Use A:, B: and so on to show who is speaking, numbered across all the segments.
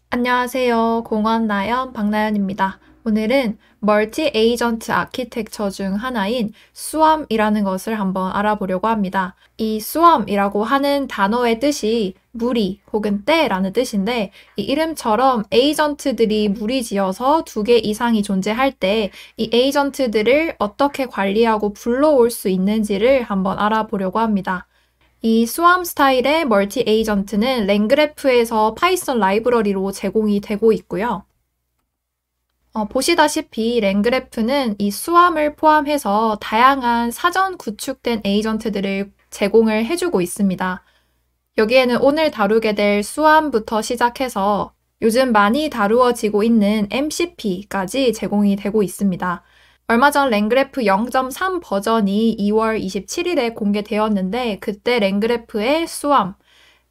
A: 안녕하세요. 공원 나연 박나연입니다. 오늘은 멀티 에이전트 아키텍처 중 하나인 스왑이라는 것을 한번 알아보려고 합니다. 이 스왑이라고 하는 단어의 뜻이 무리 혹은 때라는 뜻인데 이 이름처럼 에이전트들이 무리지어서 2개 이상이 존재할 때 이 에이전트들을 어떻게 관리하고 불러올 수 있는지를 한번 알아보려고 합니다. 이 스왑 스타일의 멀티 에이전트는 랭그래프에서 파이썬 라이브러리로 제공이 되고 있고요. 보시다시피 랭그래프는 이 스왑을 포함해서 다양한 사전 구축된 에이전트들을 제공을 해주고 있습니다. 여기에는 오늘 다루게 될 스왑부터 시작해서 요즘 많이 다루어지고 있는 MCP까지 제공이 되고 있습니다. 얼마 전 랭그래프 0.3 버전이 2월 27일에 공개되었는데 그때 랭그래프의 스왑,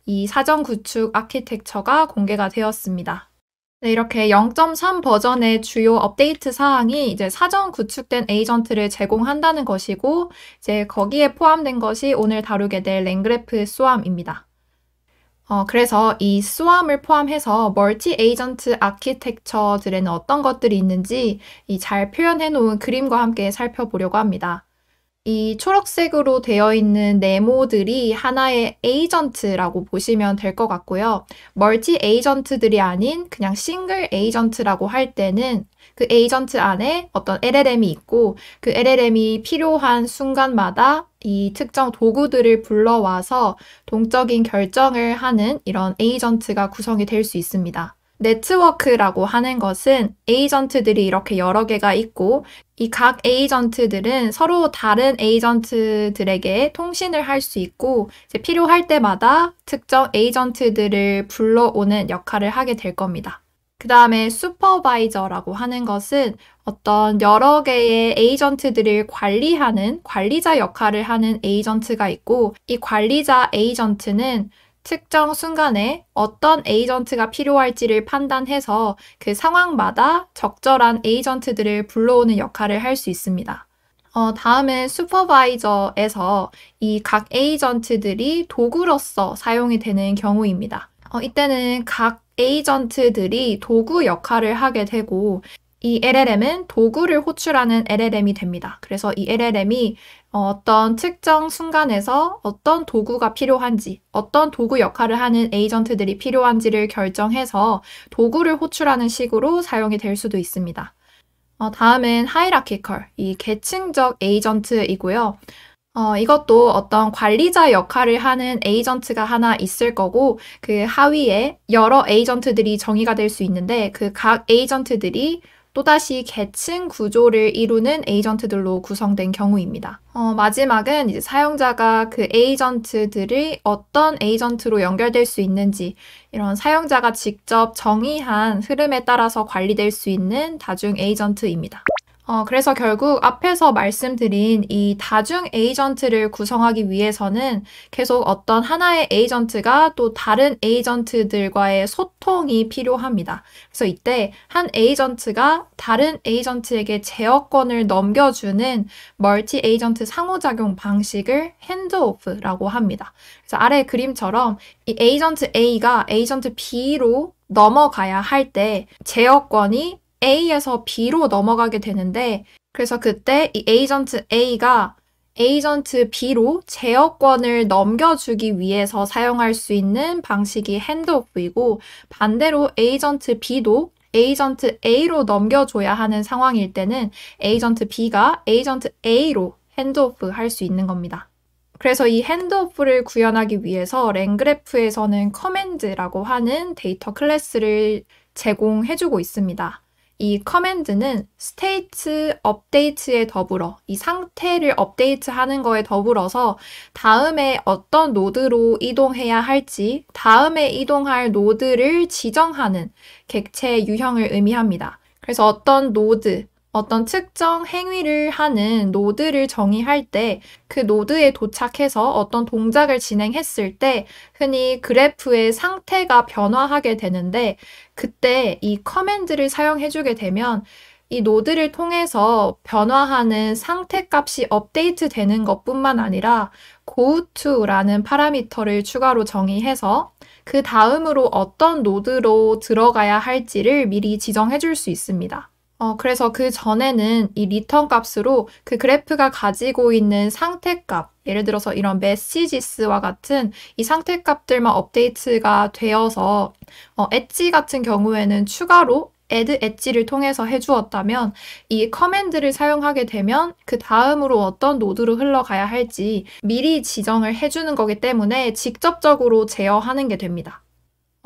A: 이 사전 구축 아키텍처가 공개가 되었습니다. 네, 이렇게 0.3 버전의 주요 업데이트 사항이 이제 사전 구축된 에이전트를 제공한다는 것이고 이제 거기에 포함된 것이 오늘 다루게 될 랭그래프 스왑입니다. 그래서 이 스왑을 포함해서 멀티 에이전트 아키텍처들에는 어떤 것들이 있는지 잘 표현해 놓은 그림과 함께 살펴보려고 합니다. 이 초록색으로 되어 있는 네모들이 하나의 에이전트라고 보시면 될 것 같고요. 멀티 에이전트들이 아닌 그냥 싱글 에이전트라고 할 때는 그 에이전트 안에 어떤 LLM이 있고 그 LLM이 필요한 순간마다 이 특정 도구들을 불러와서 동적인 결정을 하는 이런 에이전트가 구성이 될 수 있습니다. 네트워크라고 하는 것은 에이전트들이 이렇게 여러 개가 있고 이 각 에이전트들은 서로 다른 에이전트들에게 통신을 할 수 있고 이제 필요할 때마다 특정 에이전트들을 불러오는 역할을 하게 될 겁니다. 그 다음에 슈퍼바이저라고 하는 것은 어떤 여러 개의 에이전트들을 관리하는 관리자 역할을 하는 에이전트가 있고 이 관리자 에이전트는 특정 순간에 어떤 에이전트가 필요할지를 판단해서 그 상황마다 적절한 에이전트들을 불러오는 역할을 할 수 있습니다. 다음은 슈퍼바이저에서 이 각 에이전트들이 도구로서 사용이 되는 경우입니다. 이때는 각 에이전트들이 도구 역할을 하게 되고 이 LLM은 도구를 호출하는 LLM이 됩니다. 그래서 이 LLM이 어떤 특정 순간에서 어떤 도구가 필요한지, 어떤 도구 역할을 하는 에이전트들이 필요한지를 결정해서 도구를 호출하는 식으로 사용이 될 수도 있습니다. 다음은 하이라키컬, 이 계층적 에이전트이고요. 이것도 어떤 관리자 역할을 하는 에이전트가 하나 있을 거고 그 하위에 여러 에이전트들이 정의가 될 수 있는데 그 각 에이전트들이 또다시 계층 구조를 이루는 에이전트들로 구성된 경우입니다. 마지막은 이제 사용자가 그 에이전트들이 어떤 에이전트로 연결될 수 있는지 이런 사용자가 직접 정의한 흐름에 따라서 관리될 수 있는 다중 에이전트입니다. 그래서 결국 앞에서 말씀드린 이 다중 에이전트를 구성하기 위해서는 계속 어떤 하나의 에이전트가 또 다른 에이전트들과의 소통이 필요합니다. 그래서 이때 한 에이전트가 다른 에이전트에게 제어권을 넘겨주는 멀티 에이전트 상호작용 방식을 핸드오프라고 합니다. 그래서 아래 그림처럼 이 에이전트 A가 에이전트 B로 넘어가야 할 때 제어권이 A에서 B로 넘어가게 되는데 그래서 그때 이 에이전트 A가 에이전트 B로 제어권을 넘겨주기 위해서 사용할 수 있는 방식이 핸드오프이고 반대로 에이전트 B도 에이전트 A로 넘겨줘야 하는 상황일 때는 에이전트 B가 에이전트 A로 핸드오프 할 수 있는 겁니다. 그래서 이 핸드오프를 구현하기 위해서 랭그래프에서는 커맨드라고 하는 데이터 클래스를 제공해주고 있습니다. 이 커맨드는 스테이트 업데이트에 더불어 이 상태를 업데이트하는 거에 더불어서 다음에 어떤 노드로 이동해야 할지 다음에 이동할 노드를 지정하는 객체 유형을 의미합니다. 그래서 어떤 노드, 어떤 특정 행위를 하는 노드를 정의할 때 그 노드에 도착해서 어떤 동작을 진행했을 때 흔히 그래프의 상태가 변화하게 되는데 그때 이 커맨드를 사용해주게 되면 이 노드를 통해서 변화하는 상태 값이 업데이트 되는 것뿐만 아니라 goTo라는 파라미터를 추가로 정의해서 그 다음으로 어떤 노드로 들어가야 할지를 미리 지정해 줄 수 있습니다. 그래서 그 전에는 이 return 값으로 그 그래프가 가지고 있는 상태값, 예를 들어서 이런 messages와 같은 이 상태값들만 업데이트가 되어서 엣지 같은 경우에는 추가로 add 엣지를 통해서 해주었다면 이 커맨드를 사용하게 되면 그 다음으로 어떤 노드로 흘러가야 할지 미리 지정을 해주는 거기 때문에 직접적으로 제어하는 게 됩니다.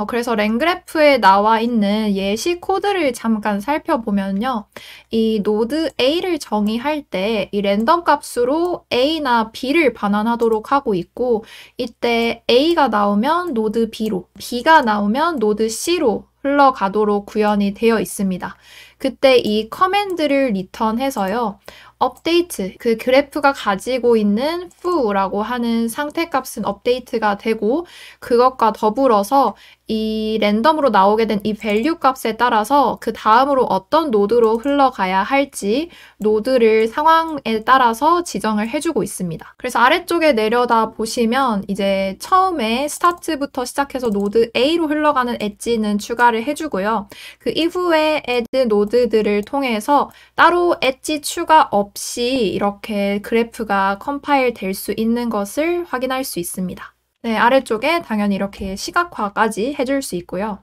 A: 그래서 랭그래프에 나와 있는 예시 코드를 잠깐 살펴보면요. 이 노드 A를 정의할 때 이 랜덤 값으로 A나 B를 반환하도록 하고 있고 이때 A가 나오면 노드 B로, B가 나오면 노드 C로 흘러가도록 구현이 되어 있습니다. 그때 이 커맨드를 리턴해서요. 업데이트, 그 그래프가 가지고 있는 foo라고 하는 상태값은 업데이트가 되고 그것과 더불어서 이 랜덤으로 나오게 된 이 밸류 값에 따라서 그 다음으로 어떤 노드로 흘러가야 할지 노드를 상황에 따라서 지정을 해주고 있습니다. 그래서 아래쪽에 내려다 보시면 이제 처음에 스타트부터 시작해서 노드 A로 흘러가는 엣지는 추가를 해주고요. 그 이후에 add 노드들을 통해서 따로 엣지 추가 없이 이렇게 그래프가 컴파일 될 수 있는 것을 확인할 수 있습니다. 네, 아래쪽에 당연히 이렇게 시각화까지 해줄 수 있고요.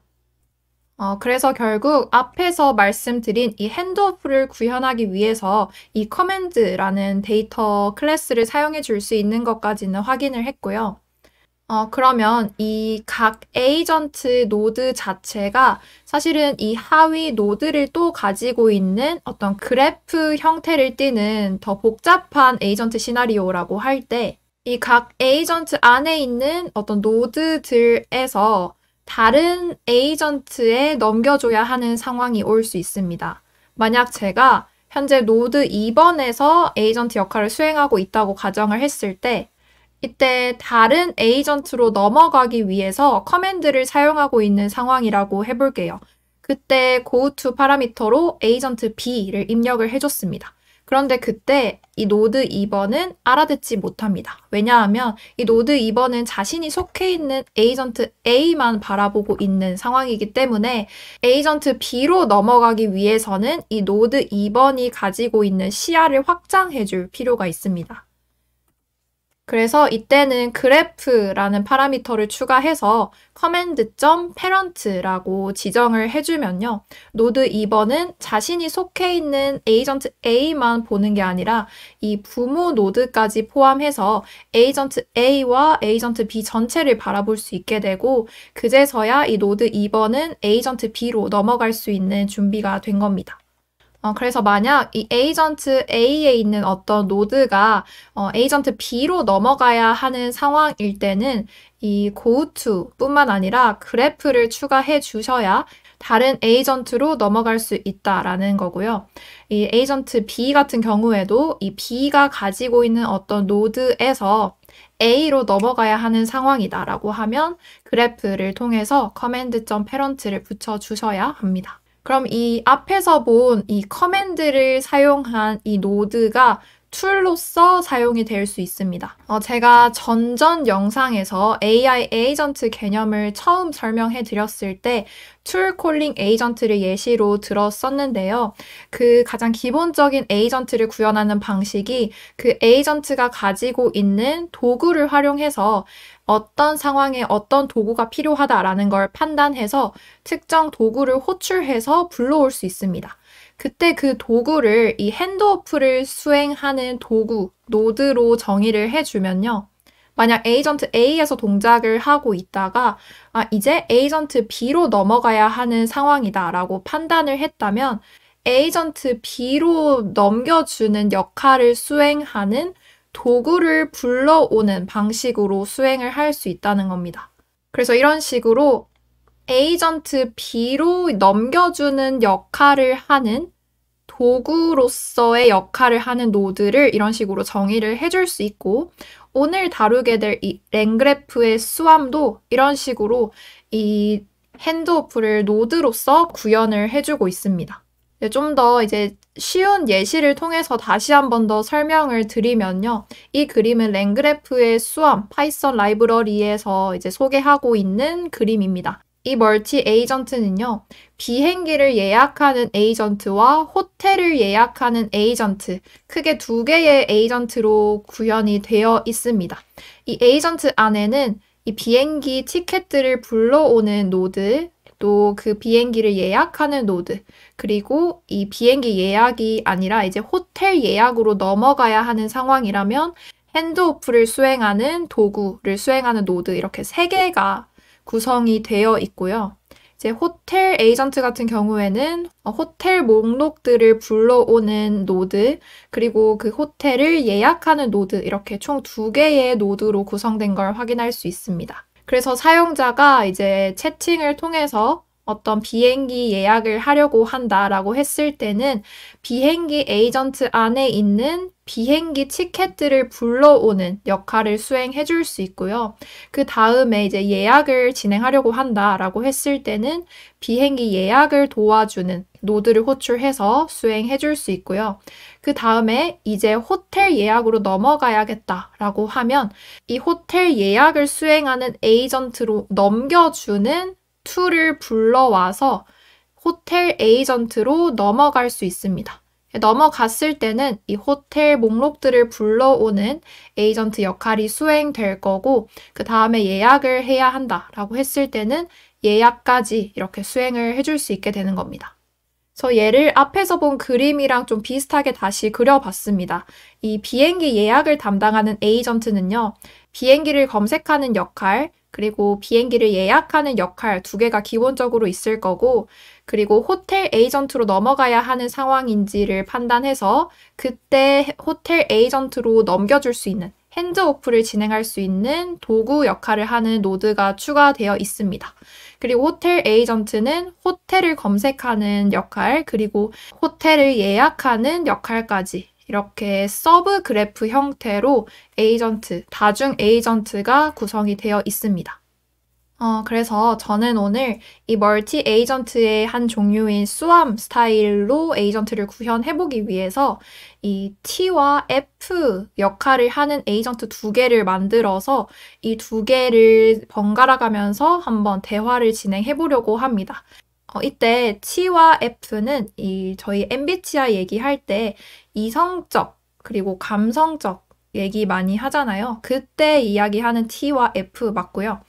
A: 그래서 결국 앞에서 말씀드린 이 핸드오프를 구현하기 위해서 이 커맨드라는 데이터 클래스를 사용해 줄 수 있는 것까지는 확인을 했고요. 그러면 이 각 에이전트 노드 자체가 사실은 이 하위 노드를 또 가지고 있는 어떤 그래프 형태를 띠는 더 복잡한 에이전트 시나리오라고 할 때 이 각 에이전트 안에 있는 어떤 노드들에서 다른 에이전트에 넘겨줘야 하는 상황이 올 수 있습니다. 만약 제가 현재 노드 2번에서 에이전트 역할을 수행하고 있다고 가정을 했을 때 이때 다른 에이전트로 넘어가기 위해서 커맨드를 사용하고 있는 상황이라고 해볼게요. 그때 goTo 파라미터로 에이전트 B를 입력을 해줬습니다. 그런데 그때 이 노드 2번은 알아듣지 못합니다. 왜냐하면 이 노드 2번은 자신이 속해 있는 에이전트 A만 바라보고 있는 상황이기 때문에 에이전트 B로 넘어가기 위해서는 이 노드 2번이 가지고 있는 시야를 확장해 줄 필요가 있습니다. 그래서 이때는 그래프라는 파라미터를 추가해서 command.parent라고 지정을 해주면요. 노드 2번은 자신이 속해 있는 에이전트 A만 보는 게 아니라 이 부모 노드까지 포함해서 에이전트 A와 에이전트 B 전체를 바라볼 수 있게 되고 그제서야 이 노드 2번은 에이전트 B로 넘어갈 수 있는 준비가 된 겁니다. 그래서 만약 이 에이전트 A에 있는 어떤 노드가 에이전트 B로 넘어가야 하는 상황일 때는 이 goTo 뿐만 아니라 그래프를 추가해 주셔야 다른 에이전트로 넘어갈 수 있다라는 거고요. 이 에이전트 B 같은 경우에도 이 B가 가지고 있는 어떤 노드에서 A로 넘어가야 하는 상황이다라고 하면 그래프를 통해서 command.parent를 붙여주셔야 합니다. 그럼 이 앞에서 본 이 커맨드를 사용한 이 노드가 툴로서 사용이 될 수 있습니다. 제가 전전 영상에서 AI 에이전트 개념을 처음 설명해 드렸을 때 툴 콜링 에이전트를 예시로 들었었는데요. 그 가장 기본적인 에이전트를 구현하는 방식이 그 에이전트가 가지고 있는 도구를 활용해서 어떤 상황에 어떤 도구가 필요하다라는 걸 판단해서 특정 도구를 호출해서 불러올 수 있습니다. 그때 그 도구를 이 핸드오프를 수행하는 도구, 노드로 정의를 해주면요. 만약 에이전트 A에서 동작을 하고 있다가 이제 에이전트 B로 넘어가야 하는 상황이다 라고 판단을 했다면 에이전트 B로 넘겨주는 역할을 수행하는 도구를 불러오는 방식으로 수행을 할 수 있다는 겁니다. 그래서 이런 식으로 에이전트 B로 넘겨주는 역할을 하는 도구로서의 역할을 하는 노드를 이런 식으로 정의를 해줄 수 있고 오늘 다루게 될 이 랭그래프의 수함도 이런 식으로 이 핸드오프를 노드로서 구현을 해주고 있습니다. 좀 더 이제 쉬운 예시를 통해서 다시 한 번 더 설명을 드리면요. 이 그림은 랭그래프의 수험, 파이썬 라이브러리에서 이제 소개하고 있는 그림입니다. 이 멀티 에이전트는요, 비행기를 예약하는 에이전트와 호텔을 예약하는 에이전트, 크게 두 개의 에이전트로 구현이 되어 있습니다. 이 에이전트 안에는 이 비행기 티켓들을 불러오는 노드, 또 그 비행기를 예약하는 노드, 그리고 이 비행기 예약이 아니라 이제 호텔 예약으로 넘어가야 하는 상황이라면 핸드오프를 수행하는 도구를 수행하는 노드, 이렇게 세 개가 구성이 되어 있고요. 이제 호텔 에이전트 같은 경우에는 호텔 목록들을 불러오는 노드, 그리고 그 호텔을 예약하는 노드, 이렇게 총 두 개의 노드로 구성된 걸 확인할 수 있습니다. 그래서 사용자가 이제 채팅을 통해서 어떤 비행기 예약을 하려고 한다라고 했을 때는 비행기 에이전트 안에 있는 비행기 티켓들을 불러오는 역할을 수행해 줄 수 있고요. 그 다음에 이제 예약을 진행하려고 한다라고 했을 때는 비행기 예약을 도와주는 노드를 호출해서 수행해 줄 수 있고요. 그 다음에 이제 호텔 예약으로 넘어가야겠다라고 하면 이 호텔 예약을 수행하는 에이전트로 넘겨주는 툴을 불러와서 호텔 에이전트로 넘어갈 수 있습니다. 넘어갔을 때는 이 호텔 목록들을 불러오는 에이전트 역할이 수행될 거고, 그 다음에 예약을 해야 한다라고 했을 때는 예약까지 이렇게 수행을 해줄 수 있게 되는 겁니다. 저 얘를 앞에서 본 그림이랑 좀 비슷하게 다시 그려봤습니다. 이 비행기 예약을 담당하는 에이전트는요, 비행기를 검색하는 역할, 그리고 비행기를 예약하는 역할 두 개가 기본적으로 있을 거고, 그리고 호텔 에이전트로 넘어가야 하는 상황인지를 판단해서 그때 호텔 에이전트로 넘겨줄 수 있는 핸드오프를 진행할 수 있는 도구 역할을 하는 노드가 추가되어 있습니다. 그리고 호텔 에이전트는 호텔을 검색하는 역할, 그리고 호텔을 예약하는 역할까지 이렇게 서브 그래프 형태로 에이전트, 다중 에이전트가 구성이 되어 있습니다. 그래서 저는 오늘 이 멀티 에이전트의 한 종류인 스왑 스타일로 에이전트를 구현해보기 위해서 이 T와 F 역할을 하는 에이전트 두 개를 만들어서 이 두 개를 번갈아 가면서 한번 대화를 진행해보려고 합니다. 이때 T와 F는 저희 MBTI 얘기할 때 이성적 그리고 감성적 얘기 많이 하잖아요. 그때 이야기하는 T와 F 맞고요.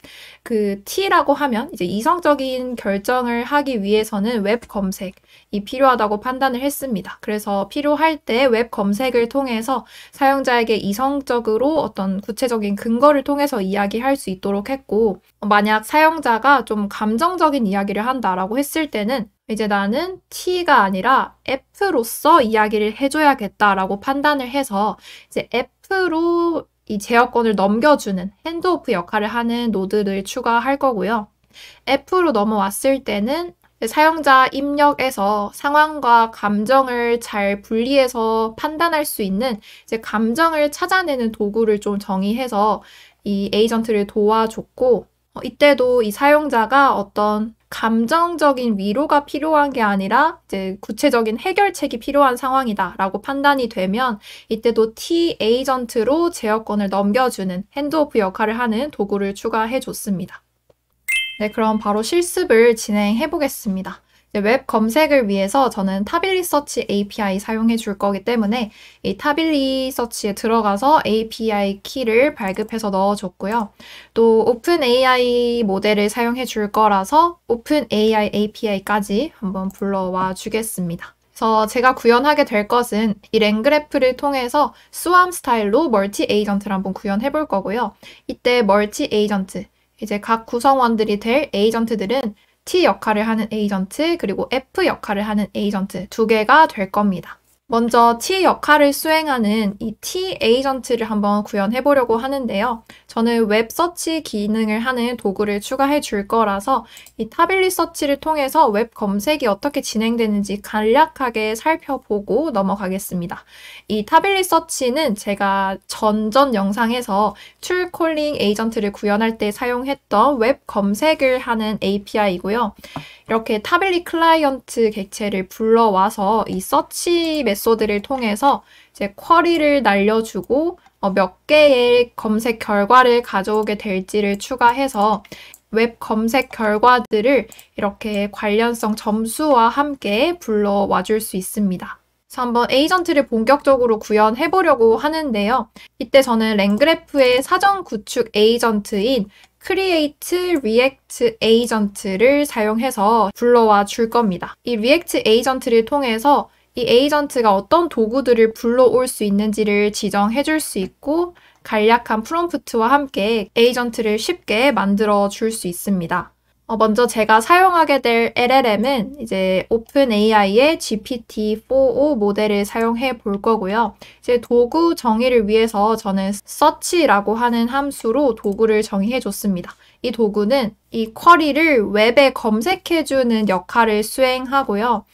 A: 그 T라고 하면 이제 이성적인 결정을 하기 위해서는 웹 검색이 필요하다고 판단을 했습니다. 그래서 필요할 때 웹 검색을 통해서 사용자에게 이성적으로 어떤 구체적인 근거를 통해서 이야기할 수 있도록 했고, 만약 사용자가 좀 감정적인 이야기를 한다라고 했을 때는 이제 나는 T가 아니라 F로서 이야기를 해줘야겠다라고 판단을 해서 이제 F로 이 제어권을 넘겨주는 핸드오프 역할을 하는 노드를 추가할 거고요. F로 넘어왔을 때는 사용자 입력에서 상황과 감정을 잘 분리해서 판단할 수 있는 이제 감정을 찾아내는 도구를 좀 정의해서 이 에이전트를 도와줬고, 이때도 이 사용자가 어떤 감정적인 위로가 필요한 게 아니라 이제 구체적인 해결책이 필요한 상황이다라고 판단이 되면 이때도 T 에이전트로 제어권을 넘겨주는 핸드오프 역할을 하는 도구를 추가해 줬습니다. 네, 그럼 바로 실습을 진행해 보겠습니다. 웹 검색을 위해서 저는 타빌리 서치 API 사용해 줄 거기 때문에 이 타빌리 서치에 들어가서 API 키를 발급해서 넣어줬고요. 또 오픈AI 모델을 사용해 줄 거라서 오픈AI API까지 한번 불러와 주겠습니다. 그래서 제가 구현하게 될 것은 이 랭그래프를 통해서 스왑 스타일로 멀티 에이전트를 한번 구현해 볼 거고요. 이때 멀티 에이전트, 이제 각 구성원들이 될 에이전트들은 T 역할을 하는 에이전트, 그리고 F 역할을 하는 에이전트 두 개가 될 겁니다. 먼저 T 역할을 수행하는 이 T 에이전트를 한번 구현해 보려고 하는데요. 저는 웹 서치 기능을 하는 도구를 추가해 줄 거라서 이 타빌리 서치를 통해서 웹 검색이 어떻게 진행되는지 간략하게 살펴보고 넘어가겠습니다. 이 타빌리 서치는 제가 전전 영상에서 툴 콜링 에이전트를 구현할 때 사용했던 웹 검색을 하는 API이고요. 이렇게 타빌리 클라이언트 객체를 불러와서 이 서치 메소드를 통해서 이제 쿼리를 날려주고 몇 개의 검색 결과를 가져오게 될지를 추가해서 웹 검색 결과들을 이렇게 관련성 점수와 함께 불러와 줄 수 있습니다. 그래서 한번 에이전트를 본격적으로 구현해 보려고 하는데요. 이때 저는 랭그래프의 사전 구축 에이전트인 Create React Agent를 사용해서 불러와 줄 겁니다. 이 React Agent를 통해서 이 에이전트가 어떤 도구들을 불러올 수 있는지를 지정해 줄 수 있고 간략한 프롬프트와 함께 에이전트를 쉽게 만들어 줄 수 있습니다. 먼저 제가 사용하게 될 LLM은 이제 오픈AI의 GPT-4o 모델을 사용해 볼 거고요. 이제 도구 정의를 위해서 저는 search라고 하는 함수로 도구를 정의해 줬습니다. 이 도구는 이 쿼리를 웹에 검색해주는 역할을 수행하고요.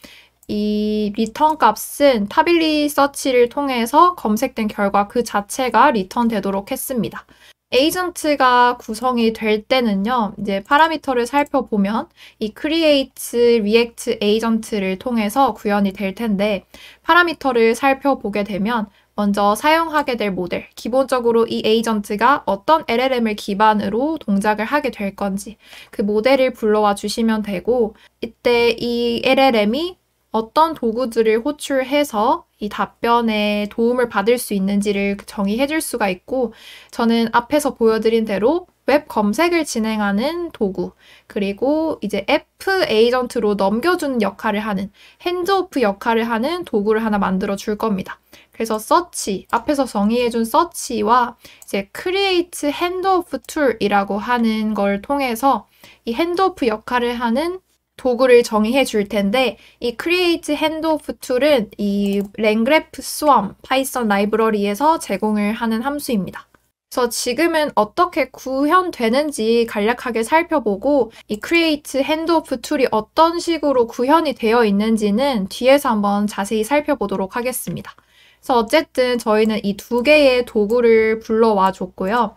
A: 이 리턴 값은 타빌리 서치를 통해서 검색된 결과 그 자체가 리턴 되도록 했습니다. 에이전트가 구성이 될 때는요, 이제 파라미터를 살펴보면 이 Create React Agent를 통해서 구현이 될 텐데, 파라미터를 살펴보게 되면 먼저 사용하게 될 모델, 기본적으로 이 에이전트가 어떤 LLM을 기반으로 동작을 하게 될 건지 그 모델을 불러와 주시면 되고, 이때 이 LLM이 어떤 도구들을 호출해서 이 답변에 도움을 받을 수 있는지를 정의해 줄 수가 있고, 저는 앞에서 보여드린 대로 웹 검색을 진행하는 도구, 그리고 이제 F 에이전트로 넘겨주는 역할을 하는, 핸드오프 역할을 하는 도구를 하나 만들어 줄 겁니다. 그래서 search, 앞에서 정의해준 search와 이제 create handoff tool이라고 하는 걸 통해서 이 handoff 역할을 하는 도구를 정의해 줄 텐데, 이 create handoff tool은 이 랭그래프 swarm 파이썬 라이브러리에서 제공을 하는 함수입니다. 그래서 지금은 어떻게 구현되는지 간략하게 살펴보고 이 create handoff tool이 어떤 식으로 구현이 되어 있는지는 뒤에서 한번 자세히 살펴보도록 하겠습니다. 그래서 어쨌든 저희는 이 두 개의 도구를 불러와 줬고요.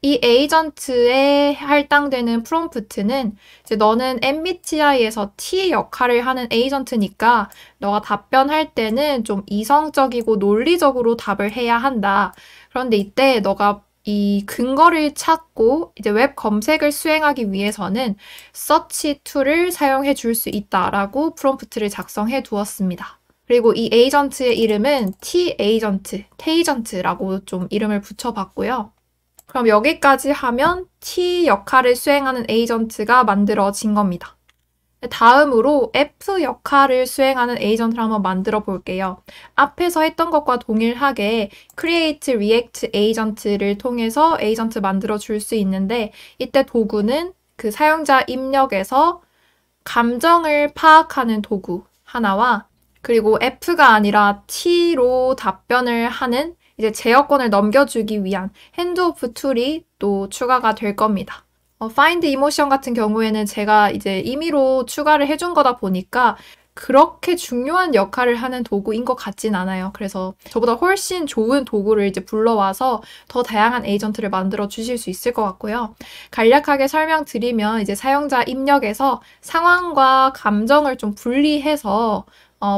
A: 이 에이전트에 할당되는 프롬프트는 이제 너는 MBTI에서 T 역할을 하는 에이전트니까 너가 답변할 때는 좀 이성적이고 논리적으로 답을 해야 한다. 그런데 이때 너가 이 근거를 찾고 이제 웹 검색을 수행하기 위해서는 search 툴을 사용해 줄 수 있다라고 프롬프트를 작성해 두었습니다. 그리고 이 에이전트의 이름은 T 에이전트, 테이전트라고 좀 이름을 붙여봤고요. 그럼 여기까지 하면 T 역할을 수행하는 에이전트가 만들어진 겁니다. 다음으로 F 역할을 수행하는 에이전트를 한번 만들어 볼게요. 앞에서 했던 것과 동일하게 Create React Agent를 통해서 에이전트 만들어 줄 수 있는데, 이때 도구는 그 사용자 입력에서 감정을 파악하는 도구 하나와, 그리고 F가 아니라 T로 답변을 하는 이제 제어권을 넘겨주기 위한 핸드오프 툴이 또 추가가 될 겁니다. Find Emotion 같은 경우에는 제가 이제 임의로 추가를 해준 거다 보니까 그렇게 중요한 역할을 하는 도구인 것 같진 않아요. 그래서 저보다 훨씬 좋은 도구를 이제 불러와서 더 다양한 에이전트를 만들어 주실 수 있을 것 같고요. 간략하게 설명드리면 이제 사용자 입력에서 상황과 감정을 좀 분리해서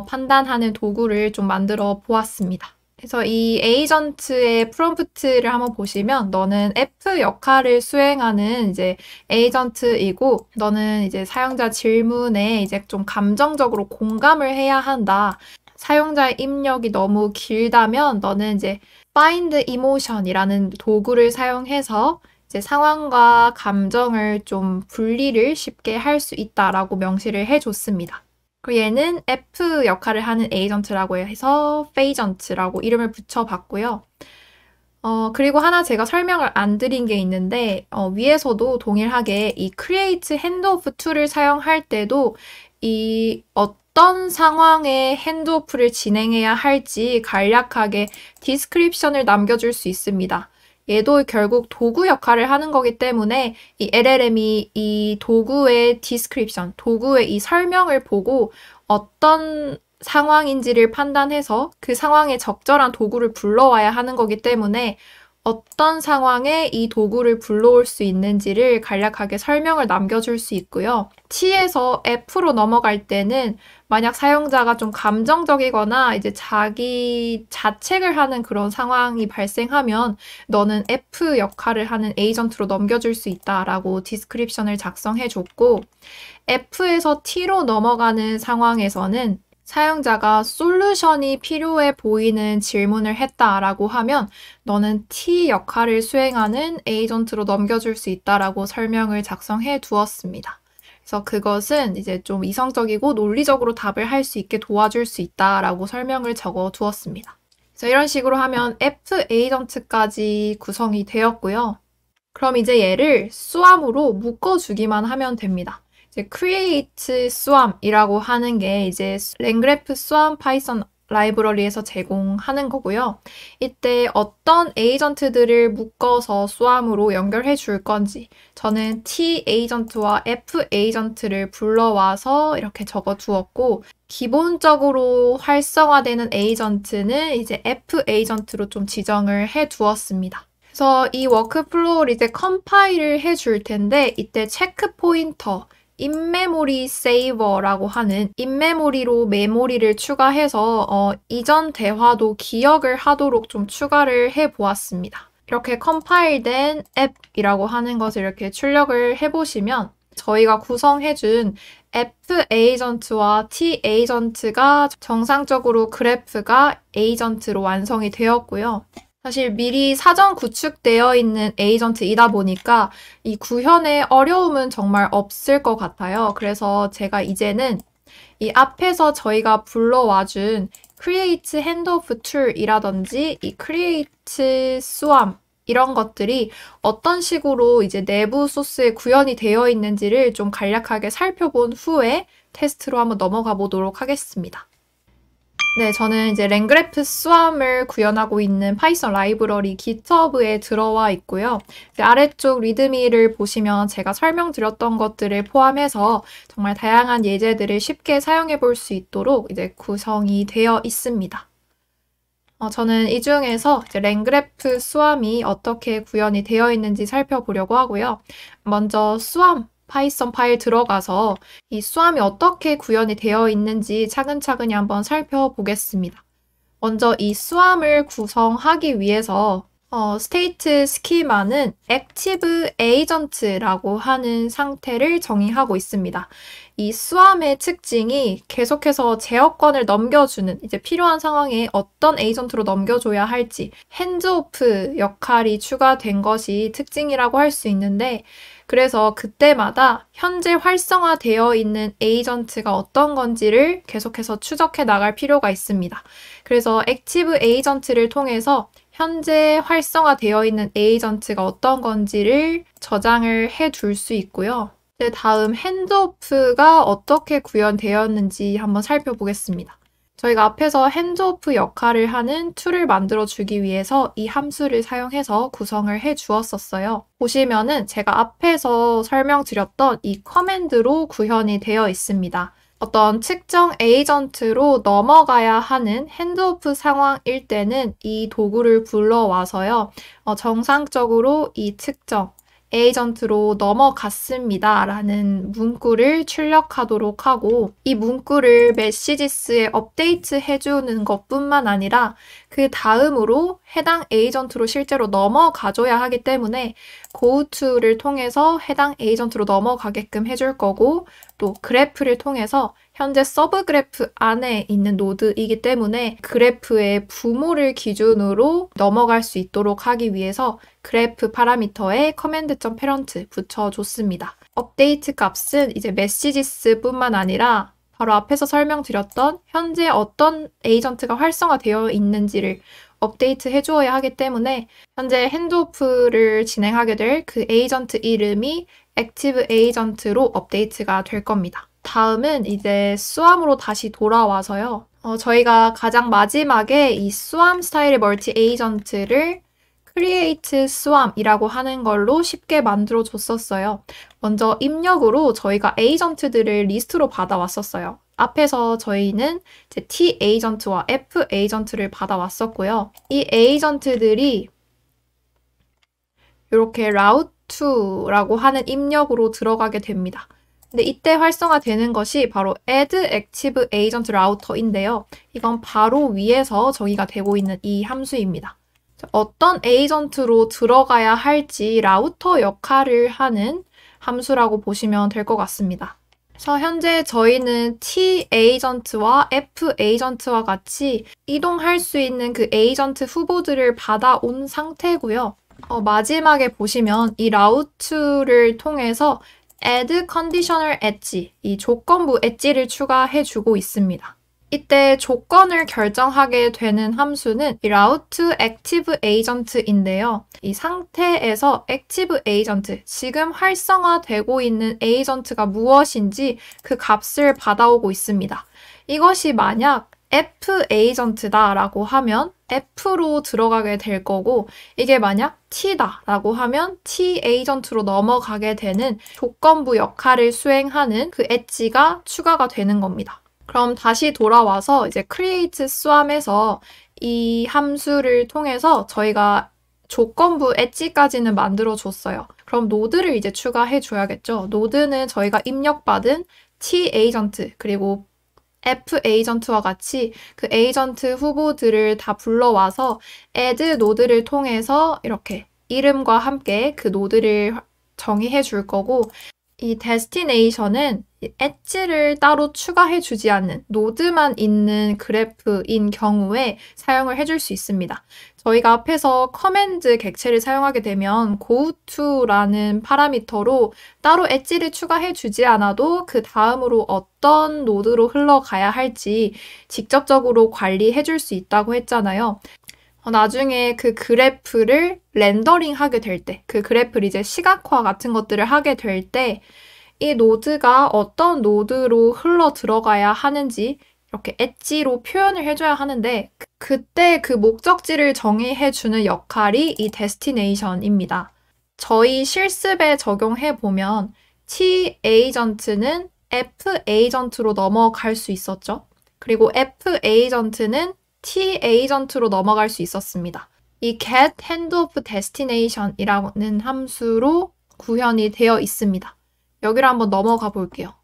A: 판단하는 도구를 좀 만들어 보았습니다. 그래서 이 에이전트의 프롬프트를 한번 보시면 너는 F 역할을 수행하는 이제 에이전트이고, 너는 이제 사용자 질문에 이제 좀 감정적으로 공감을 해야 한다. 사용자의 입력이 너무 길다면 너는 이제 Find Emotion이라는 도구를 사용해서 이제 상황과 감정을 좀 분리를 쉽게 할 수 있다라고 명시를 해줬습니다. 그리고 얘는 F 역할을 하는 에이전트라고 해서 페이전트라고 이름을 붙여봤고요. 그리고 하나 제가 설명을 안 드린 게 있는데, 위에서도 동일하게 이 Create Handoff 툴을 사용할 때도 이 어떤 상황에 핸드오프를 진행해야 할지 간략하게 디스크립션을 남겨줄 수 있습니다. 얘도 결국 도구 역할을 하는 거기 때문에 이 LLM이 이 도구의 디스크립션, 도구의 이 설명을 보고 어떤 상황인지를 판단해서 그 상황에 적절한 도구를 불러와야 하는 거기 때문에 어떤 상황에 이 도구를 불러올 수 있는지를 간략하게 설명을 남겨줄 수 있고요. T에서 F로 넘어갈 때는 만약 사용자가 좀 감정적이거나 이제 자기 자책을 하는 그런 상황이 발생하면 너는 F 역할을 하는 에이전트로 넘겨줄 수 있다라고 디스크립션을 작성해줬고, F에서 T로 넘어가는 상황에서는 사용자가 솔루션이 필요해 보이는 질문을 했다라고 하면 너는 T 역할을 수행하는 에이전트로 넘겨줄 수 있다라고 설명을 작성해 두었습니다. 그래서 그것은 이제 좀 이성적이고 논리적으로 답을 할 수 있게 도와줄 수 있다라고 설명을 적어 두었습니다. 그래서 이런 식으로 하면 F 에이전트까지 구성이 되었고요. 그럼 이제 얘를 수함으로 묶어주기만 하면 됩니다. 이제 create 수함이라고 하는 게 이제 랭그래프 수함 파이썬 라이브러리에서 제공하는 거고요. 이때 어떤 에이전트들을 묶어서 수함으로 연결해 줄 건지 저는 T 에이전트와 F 에이전트를 불러와서 이렇게 적어 두었고, 기본적으로 활성화되는 에이전트는 이제 F 에이전트로 좀 지정을 해 두었습니다. 그래서 이 워크플로우를 이제 컴파일을 해 줄 텐데 이때 체크 포인터 인메모리 세이버라고 하는 인메모리로 메모리를 추가해서 이전 대화도 기억을 하도록 좀 추가를 해 보았습니다. 이렇게 컴파일된 앱이라고 하는 것을 이렇게 출력을 해보시면 저희가 구성해준 F 에이전트와 T 에이전트가 정상적으로 그래프가 에이전트로 완성이 되었고요. 사실 미리 사전 구축되어 있는 에이전트이다 보니까 이 구현에 어려움은 정말 없을 것 같아요. 그래서 제가 이제는 이 앞에서 저희가 불러와준 create handoff tool이라든지 이 create swarm 이런 것들이 어떤 식으로 이제 내부 소스에 구현이 되어 있는지를 좀 간략하게 살펴본 후에 테스트로 한번 넘어가 보도록 하겠습니다. 네, 저는 이제 랭그래프 수함을 구현하고 있는 파이썬 라이브러리 GitHub에 들어와 있고요. 아래쪽 리드미를 보시면 제가 설명드렸던 것들을 포함해서 정말 다양한 예제들을 쉽게 사용해 볼 수 있도록 이제 구성이 되어 있습니다. 저는 이 중에서 이제 랭그래프 수함이 어떻게 구현이 되어 있는지 살펴보려고 하고요. 먼저 수함 파이썬 파일 들어가서 이 수함이 어떻게 구현이 되어 있는지 차근차근히 한번 살펴보겠습니다. 먼저 이 수함을 구성하기 위해서 스테이트 스키마는 액티브 에이전트라고 하는 상태를 정의하고 있습니다. 이 수함의 특징이 계속해서 제어권을 넘겨주는, 이제 필요한 상황에 어떤 에이전트로 넘겨줘야 할지 핸즈오프 역할이 추가된 것이 특징이라고 할 수 있는데, 그래서 그때마다 현재 활성화되어 있는 에이전트가 어떤 건지를 계속해서 추적해 나갈 필요가 있습니다. 그래서 액티브 에이전트를 통해서 현재 활성화되어 있는 에이전트가 어떤 건지를 저장을 해 둘 수 있고요. 이제 다음 핸드오프가 어떻게 구현되었는지 한번 살펴보겠습니다. 저희가 앞에서 핸드오프 역할을 하는 툴을 만들어 주기 위해서 이 함수를 사용해서 구성을 해 주었었어요. 보시면은 제가 앞에서 설명드렸던 이 커맨드로 구현이 되어 있습니다. 어떤 특정 에이전트로 넘어가야 하는 핸드오프 상황일 때는 이 도구를 불러와서요. 정상적으로 이 특정 에이전트로 넘어갔습니다 라는 문구를 출력하도록 하고, 이 문구를 메시지스에 업데이트 해주는 것뿐만 아니라 그 다음으로 해당 에이전트로 실제로 넘어가줘야 하기 때문에 goTo를 통해서 해당 에이전트로 넘어가게끔 해줄 거고, 또 그래프를 통해서 현재 서브 그래프 안에 있는 노드이기 때문에 그래프의 부모를 기준으로 넘어갈 수 있도록 하기 위해서 그래프 파라미터에 command.parent 붙여줬습니다. 업데이트 값은 이제 메시지스뿐만 아니라 바로 앞에서 설명드렸던 현재 어떤 에이전트가 활성화되어 있는지를 업데이트 해주어야 하기 때문에 현재 핸드오프를 진행하게 될 그 에이전트 이름이 액티브 에이전트로 업데이트가 될 겁니다. 다음은 이제 스왑으로 다시 돌아와서요. 저희가 가장 마지막에 이 스왑 스타일의 멀티 에이전트를 create swarm이라고 하는 걸로 쉽게 만들어 줬었어요. 먼저 입력으로 저희가 에이전트들을 리스트로 받아왔었어요. 앞에서 저희는 이제 T 에이전트와 F 에이전트를 받아왔었고요. 이 에이전트들이 이렇게 route2라고 하는 입력으로 들어가게 됩니다. 근데 이때 활성화되는 것이 바로 add active agent router인데요. 이건 바로 위에서 정의가 되고 있는 이 함수입니다. 어떤 에이전트로 들어가야 할지 라우터 역할을 하는 함수라고 보시면 될 것 같습니다. 그래서 현재 저희는 T 에이전트와 F 에이전트와 같이 이동할 수 있는 그 에이전트 후보들을 받아온 상태고요. 마지막에 보시면 이 라우트를 통해서 add conditional edge, 이 조건부 엣지를 추가해주고 있습니다. 이때 조건을 결정하게 되는 함수는 이 route active agent인데요. 이 상태에서 active agent, 지금 활성화되고 있는 에이전트가 무엇인지 그 값을 받아오고 있습니다. 이것이 만약 F 에이전트다라고 하면 F로 들어가게 될 거고, 이게 만약 T다라고 하면 T 에이전트로 넘어가게 되는 조건부 역할을 수행하는 그 엣지가 추가가 되는 겁니다. 그럼 다시 돌아와서 이제 create swarm에서 이 함수를 통해서 저희가 조건부 엣지까지는 만들어 줬어요. 그럼 노드를 이제 추가해 줘야겠죠. 노드는 저희가 입력받은 T 에이전트 그리고 F 에이전트와 같이 그 에이전트 후보들을 다 불러와서 add 노드를 통해서 이렇게 이름과 함께 그 노드를 정의해 줄 거고, 이 destination은 엣지를 따로 추가해 주지 않는 노드만 있는 그래프인 경우에 사용을 해줄 수 있습니다. 저희가 앞에서 커맨드 객체를 사용하게 되면 goTo라는 파라미터로 따로 엣지를 추가해 주지 않아도 그 다음으로 어떤 노드로 흘러가야 할지 직접적으로 관리해 줄 수 있다고 했잖아요. 나중에 그 그래프를 렌더링 하게 될 때, 그 그래프를 이제 시각화 같은 것들을 하게 될 때, 이 노드가 어떤 노드로 흘러 들어가야 하는지 이렇게 엣지로 표현을 해줘야 하는데, 그때 그 목적지를 정의해주는 역할이 이 destination입니다. 저희 실습에 적용해보면 T 에이전트는 F 에이전트로 넘어갈 수 있었죠. 그리고 F 에이전트는 T 에이전트로 넘어갈 수 있었습니다. 이 get handoff destination이라는 함수로 구현이 되어 있습니다. 여기로 한번 넘어가 볼게요.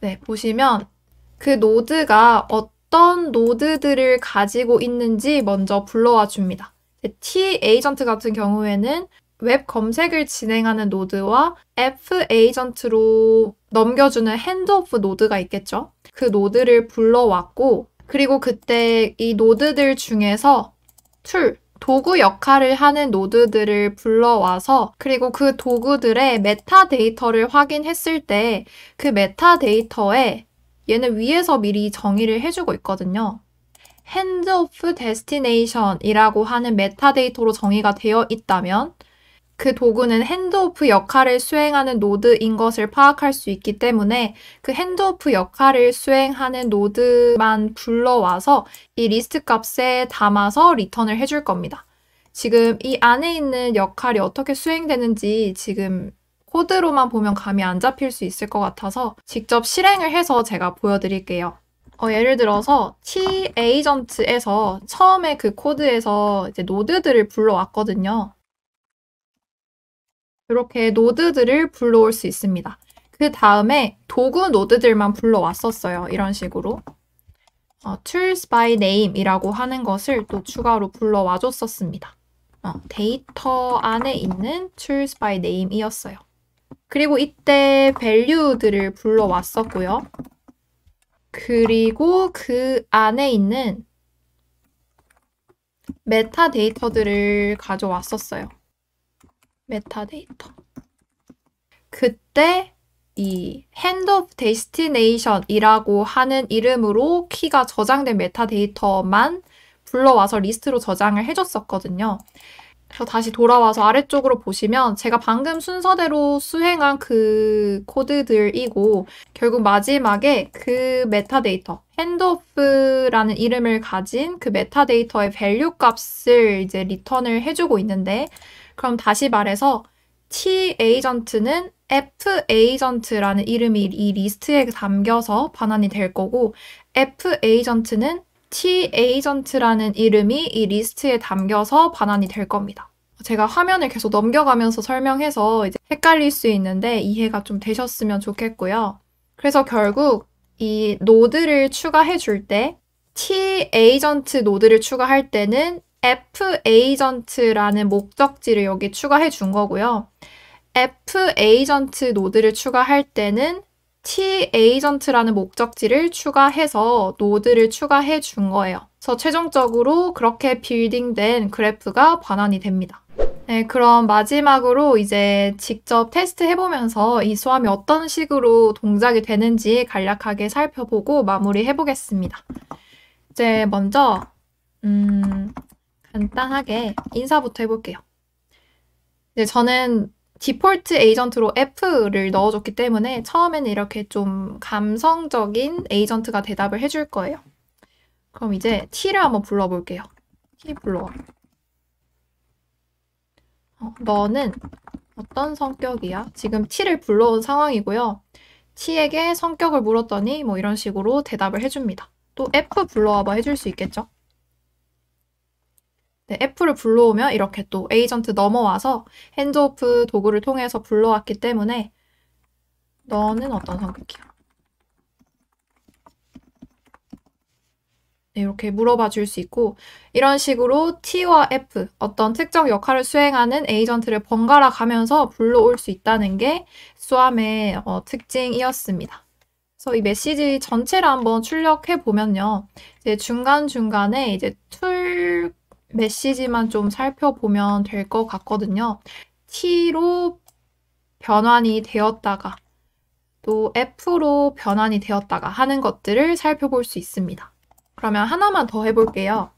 A: 네, 보시면 그 노드가 어떤 노드들을 가지고 있는지 먼저 불러와 줍니다. T 에이전트 같은 경우에는 웹 검색을 진행하는 노드와 F 에이전트로 넘겨주는 핸드오프 노드가 있겠죠. 그 노드를 불러왔고, 그리고 그때 이 노드들 중에서 도구 역할을 하는 노드들을 불러와서, 그리고 그 도구들의 메타데이터를 확인했을 때 그 메타데이터에 얘는 위에서 미리 정의를 해주고 있거든요. handoff destination이라고 하는 메타데이터로 정의가 되어 있다면 그 도구는 핸드오프 역할을 수행하는 노드인 것을 파악할 수 있기 때문에 그 핸드오프 역할을 수행하는 노드만 불러와서 이 리스트 값에 담아서 리턴을 해줄 겁니다. 지금 이 안에 있는 역할이 어떻게 수행되는지 지금 코드로만 보면 감이 안 잡힐 수 있을 것 같아서 직접 실행을 해서 제가 보여드릴게요. 예를 들어서 T 에이전트에서 처음에 그 코드에서 이제 노드들을 불러왔거든요. 이렇게 노드들을 불러올 수 있습니다. 그 다음에 도구 노드들만 불러왔었어요. 이런 식으로. tools by name 이라고 하는 것을 또 추가로 불러와 줬었습니다. 데이터 안에 있는 tools by name 이었어요. 그리고 이때 value들을 불러왔었고요. 그리고 그 안에 있는 메타데이터들을 가져왔었어요. 메타데이터. 그때 이 handoff destination이라고 하는 이름으로 키가 저장된 메타데이터만 불러와서 리스트로 저장을 해줬었거든요. 그래서 다시 돌아와서 아래쪽으로 보시면 제가 방금 순서대로 수행한 그 코드들이고 결국 마지막에 그 메타데이터, handoff라는 이름을 가진 그 메타데이터의 밸류 값을 이제 리턴을 해주고 있는데 그럼 다시 말해서 T 에이전트는 F 에이전트라는 이름이 이 리스트에 담겨서 반환이 될 거고 F 에이전트는 T 에이전트라는 이름이 이 리스트에 담겨서 반환이 될 겁니다. 제가 화면을 계속 넘겨가면서 설명해서 이제 헷갈릴 수 있는데 이해가 좀 되셨으면 좋겠고요. 그래서 결국 이 노드를 추가해 줄 때 T 에이전트 노드를 추가할 때는 F 에이전트라는 목적지를 여기 추가해 준 거고요. F 에이전트 노드를 추가할 때는 T 에이전트라는 목적지를 추가해서 노드를 추가해 준 거예요. 그래서 최종적으로 그렇게 빌딩된 그래프가 반환이 됩니다. 네, 그럼 마지막으로 이제 직접 테스트 해보면서 이 수함이 어떤 식으로 동작이 되는지 간략하게 살펴보고 마무리 해보겠습니다. 이제 먼저 간단하게 인사부터 해볼게요. 이제 저는 디폴트 에이전트로 F를 넣어줬기 때문에 처음에는 이렇게 좀 감성적인 에이전트가 대답을 해줄 거예요. 그럼 이제 T를 한번 불러볼게요. T 불러와. 너는 어떤 성격이야? 지금 T를 불러온 상황이고요. T에게 성격을 물었더니 뭐 이런 식으로 대답을 해줍니다. 또 F 불러와봐 해줄 수 있겠죠? 네, F를 불러오면 이렇게 또 에이전트 넘어와서 핸즈오프 도구를 통해서 불러왔기 때문에 너는 어떤 성격이야? 네, 이렇게 물어봐 줄 수 있고 이런 식으로 T와 F, 어떤 특정 역할을 수행하는 에이전트를 번갈아 가면서 불러올 수 있다는 게 수함의 특징이었습니다. 그래서 이 메시지 전체를 한번 출력해 보면요. 이제 중간중간에 이제 툴 메시지만 좀 살펴보면 될 것 같거든요. T로 변환이 되었다가 또 F로 변환이 되었다가 하는 것들을 살펴볼 수 있습니다. 그러면 하나만 더 해볼게요.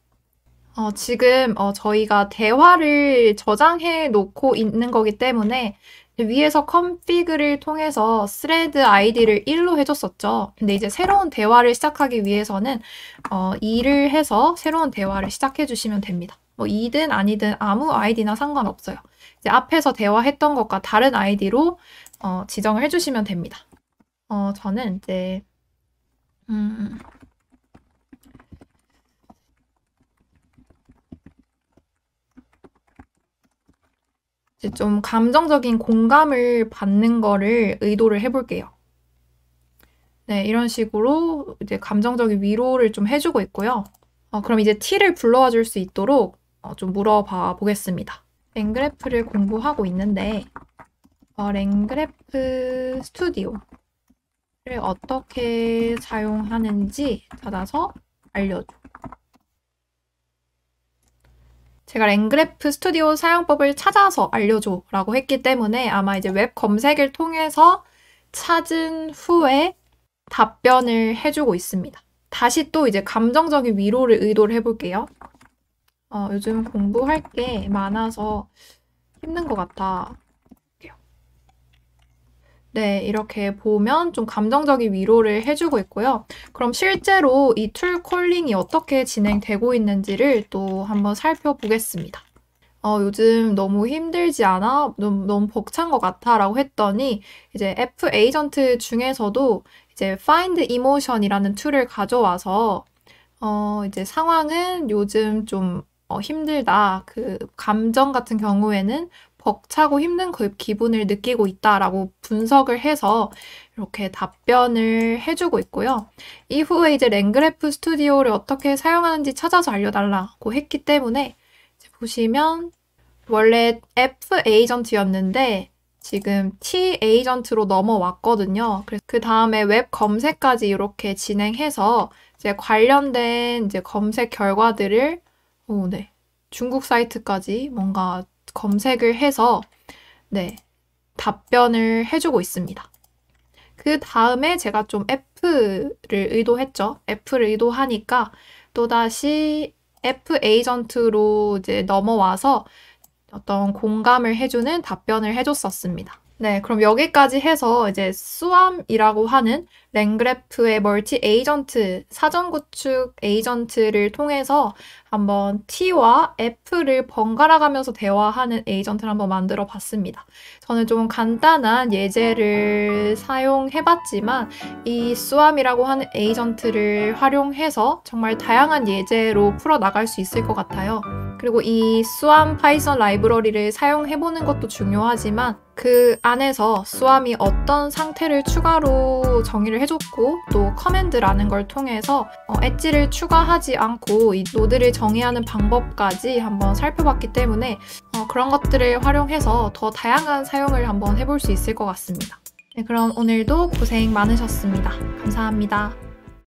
A: 지금 저희가 대화를 저장해 놓고 있는 거기 때문에 위에서 config를 통해서 thread id를 1로 해줬었죠. 근데 이제 새로운 대화를 시작하기 위해서는 2를 해서 새로운 대화를 시작해 주시면 됩니다. 뭐 2든 아니든 아무 아이디나 상관없어요. 이제 앞에서 대화했던 것과 다른 아이디로 지정을 해주시면 됩니다. 저는 이제 이제 좀 감정적인 공감을 받는 거를 의도를 해볼게요. 네, 이런 식으로 이제 감정적인 위로를 좀 해주고 있고요. 그럼 이제 T를 불러와 줄 수 있도록 좀 물어봐 보겠습니다. 랭그래프를 공부하고 있는데 랭그래프 스튜디오를 어떻게 사용하는지 찾아서 알려줘. 제가 랭그래프 스튜디오 사용법을 찾아서 알려줘 라고 했기 때문에 아마 이제 웹 검색을 통해서 찾은 후에 답변을 해주고 있습니다. 다시 또 이제 감정적인 위로를 의도를 해볼게요. 요즘 공부할 게 많아서 힘든 것 같아. 네, 이렇게 보면 좀 감정적인 위로를 해주고 있고요. 그럼 실제로 이 툴 콜링이 어떻게 진행되고 있는지를 또 한번 살펴보겠습니다. 요즘 너무 힘들지 않아? 너무 벅찬 것 같아 라고 했더니 이제 F 에이전트 중에서도 이제 find emotion이라는 툴을 가져와서 이제 상황은 요즘 좀 힘들다. 그 감정 같은 경우에는 벅차고 힘든 그 기분을 느끼고 있다라고 분석을 해서 이렇게 답변을 해주고 있고요. 이후에 이제 랭그래프 스튜디오를 어떻게 사용하는지 찾아서 알려달라고 했기 때문에 이제 보시면 원래 F 에이전트였는데 지금 T 에이전트로 넘어왔거든요. 그래서 그 다음에 웹 검색까지 이렇게 진행해서 이제 관련된 이제 검색 결과들을 네, 중국 사이트까지 뭔가 검색을 해서 네, 답변을 해주고 있습니다. 그 다음에 제가 좀 F를 의도했죠. F를 의도하니까 또다시 F 에이전트로 이제 넘어와서 어떤 공감을 해주는 답변을 해줬었습니다. 네, 그럼 여기까지 해서 이제 수암이라고 하는 랭그래프의 멀티 에이전트, 사전 구축 에이전트를 통해서 한번 T와 F를 번갈아 가면서 대화하는 에이전트를 한번 만들어 봤습니다. 저는 좀 간단한 예제를 사용해 봤지만 이 수암이라고 하는 에이전트를 활용해서 정말 다양한 예제로 풀어 나갈 수 있을 것 같아요. 그리고 이 수암 파이썬 라이브러리를 사용해 보는 것도 중요하지만 그 안에서 수암이 어떤 상태를 추가로 정의를 해줬고 또 커맨드라는 걸 통해서 엣지를 추가하지 않고 이 노드를 정의하는 방법까지 한번 살펴봤기 때문에 그런 것들을 활용해서 더 다양한 사용을 한번 해볼 수 있을 것 같습니다. 네, 그럼 오늘도 고생 많으셨습니다. 감사합니다.